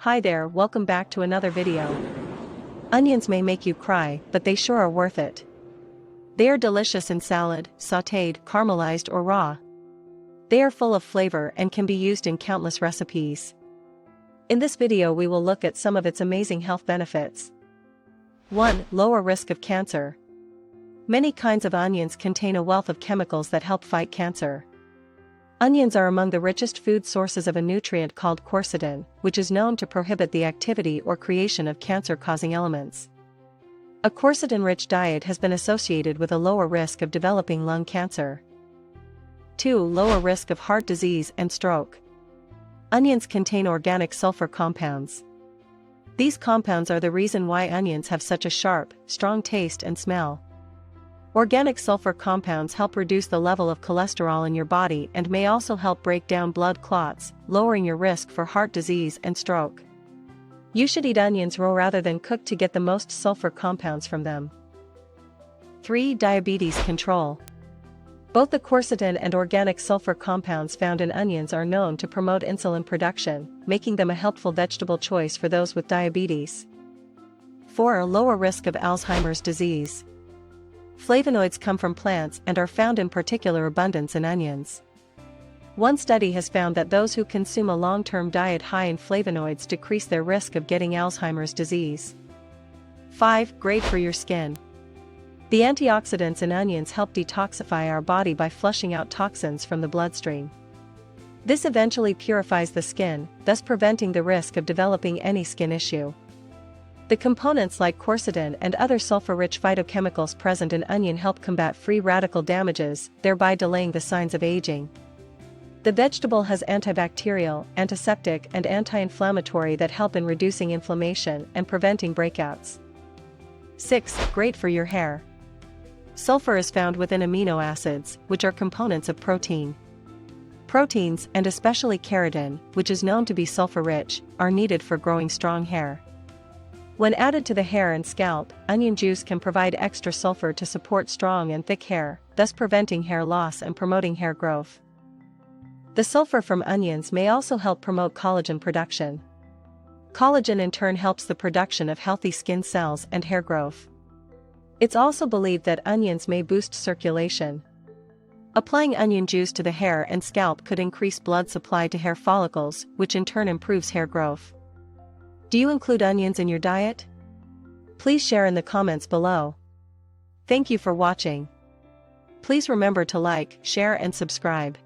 Hi there, welcome back to another video. Onions may make you cry, but they sure are worth it. They are delicious in salad, sauteed, caramelized or raw. They are full of flavor and can be used in countless recipes. In this video we will look at some of its amazing health benefits. 1. Lower risk of cancer. Many kinds of onions contain a wealth of chemicals that help fight cancer. Onions are among the richest food sources of a nutrient called quercetin, which is known to prohibit the activity or creation of cancer-causing elements. A quercetin-rich diet has been associated with a lower risk of developing lung cancer. 2. Lower risk of heart disease and stroke. Onions contain organic sulfur compounds. These compounds are the reason why onions have such a sharp, strong taste and smell. Organic sulfur compounds help reduce the level of cholesterol in your body and may also help break down blood clots, lowering your risk for heart disease and stroke. You should eat onions raw rather than cooked to get the most sulfur compounds from them. 3. Diabetes control. Both the quercetin and organic sulfur compounds found in onions are known to promote insulin production, making them a helpful vegetable choice for those with diabetes. 4. Lower risk of Alzheimer's disease. Flavonoids come from plants and are found in particular abundance in onions. One study has found that those who consume a long-term diet high in flavonoids decrease their risk of getting Alzheimer's disease. 5. Great for your skin. The antioxidants in onions help detoxify our body by flushing out toxins from the bloodstream. This eventually purifies the skin, thus preventing the risk of developing any skin issue. The components like quercetin and other sulfur-rich phytochemicals present in onion help combat free radical damages, thereby delaying the signs of aging. The vegetable has antibacterial, antiseptic and anti-inflammatory that help in reducing inflammation and preventing breakouts. 6. Great for your hair. Sulfur is found within amino acids, which are components of protein. Proteins, and especially keratin, which is known to be sulfur-rich, are needed for growing strong hair. When added to the hair and scalp, onion juice can provide extra sulfur to support strong and thick hair, thus preventing hair loss and promoting hair growth. The sulfur from onions may also help promote collagen production. Collagen in turn helps the production of healthy skin cells and hair growth. It's also believed that onions may boost circulation. Applying onion juice to the hair and scalp could increase blood supply to hair follicles, which in turn improves hair growth. Do you include onions in your diet? Please share in the comments below. Thank you for watching. Please remember to like, share and subscribe.